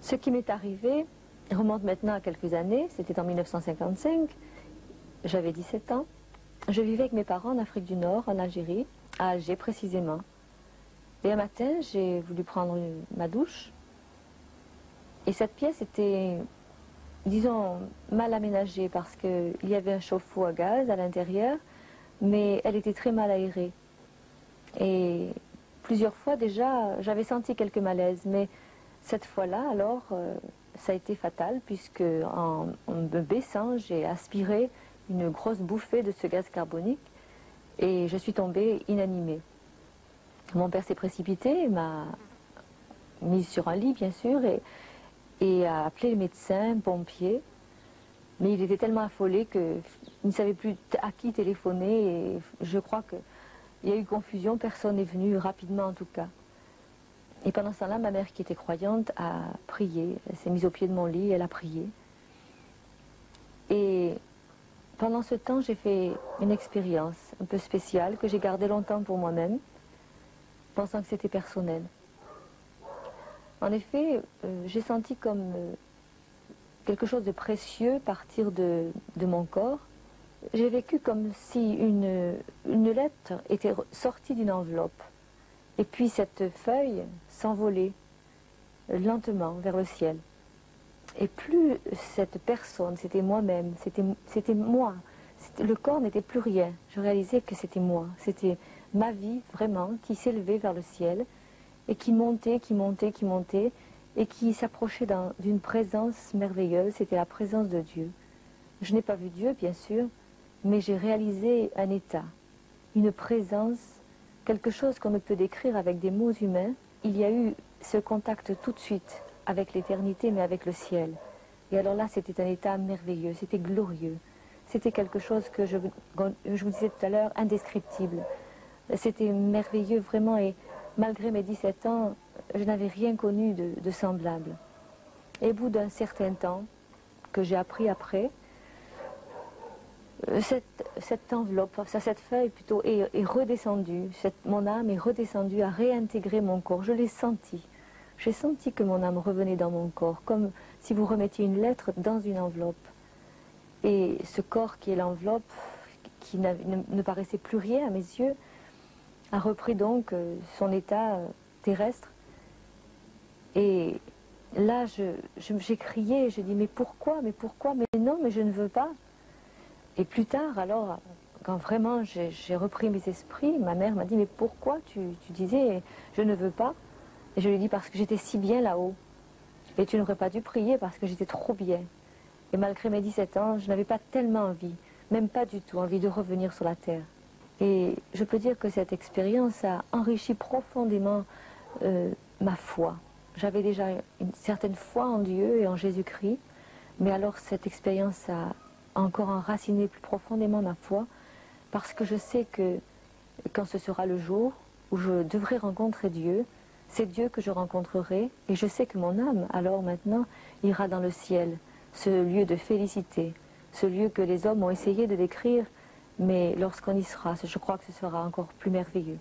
Ce qui m'est arrivé remonte maintenant à quelques années, c'était en 1955, j'avais 17 ans. Je vivais avec mes parents en Afrique du Nord, en Algérie, à Alger précisément. Et un matin, j'ai voulu prendre ma douche. Et cette pièce était, disons, mal aménagée parce qu'il y avait un chauffe-eau à gaz à l'intérieur, mais elle était très mal aérée. Et plusieurs fois déjà, j'avais senti quelques malaises, mais cette fois-là, alors, ça a été fatal, puisque en me baissant, j'ai aspiré une grosse bouffée de ce gaz carbonique et je suis tombée inanimée. Mon père s'est précipité, m'a mise sur un lit, bien sûr, et a appelé le médecin, pompier. Mais il était tellement affolé qu'il ne savait plus à qui téléphoner et je crois qu'il y a eu confusion, personne n'est venu rapidement en tout cas. Et pendant ce temps-là, ma mère qui était croyante a prié, elle s'est mise au pied de mon lit, elle a prié. Et pendant ce temps, j'ai fait une expérience un peu spéciale que j'ai gardée longtemps pour moi-même, pensant que c'était personnel. En effet, j'ai senti comme quelque chose de précieux partir de mon corps. J'ai vécu comme si une lettre était sortie d'une enveloppe. Et puis cette feuille s'envolait lentement vers le ciel. Et plus cette personne, c'était moi-même, c'était moi. Le corps n'était plus rien. Je réalisais que c'était moi. C'était ma vie vraiment qui s'élevait vers le ciel et qui montait, qui montait, qui montait et qui s'approchait d'une présence merveilleuse. C'était la présence de Dieu. Je n'ai pas vu Dieu, bien sûr, mais j'ai réalisé un état, une présence, quelque chose qu'on ne peut décrire avec des mots humains. Il y a eu ce contact tout de suite avec l'éternité, mais avec le ciel. Et alors là, c'était un état merveilleux, c'était glorieux. C'était quelque chose que je vous disais tout à l'heure, indescriptible. C'était merveilleux vraiment et malgré mes 17 ans, je n'avais rien connu de semblable. Et au bout d'un certain temps, que j'ai appris après, cette enveloppe, cette feuille plutôt, est redescendue. Mon âme est redescendue, a réintégré mon corps. Je l'ai senti. J'ai senti que mon âme revenait dans mon corps, comme si vous remettiez une lettre dans une enveloppe. Et ce corps qui est l'enveloppe, qui ne paraissait plus rien à mes yeux, a repris donc son état terrestre. Et là, j'ai crié, j'ai dit, mais pourquoi, mais non, mais je ne veux pas. Et plus tard, alors, quand vraiment j'ai repris mes esprits, ma mère m'a dit, mais pourquoi tu disais, je ne veux pas? Et je lui ai dit, parce que j'étais si bien là-haut. Et tu n'aurais pas dû prier parce que j'étais trop bien. Et malgré mes 17 ans, je n'avais pas tellement envie, même pas du tout envie de revenir sur la terre. Et je peux dire que cette expérience a enrichi profondément ma foi. J'avais déjà une certaine foi en Dieu et en Jésus-Christ, mais alors cette expérience a encore enraciné plus profondément ma foi, parce que je sais que quand ce sera le jour où je devrai rencontrer Dieu, c'est Dieu que je rencontrerai, et je sais que mon âme, alors maintenant, ira dans le ciel, ce lieu de félicité, ce lieu que les hommes ont essayé de décrire, mais lorsqu'on y sera, je crois que ce sera encore plus merveilleux.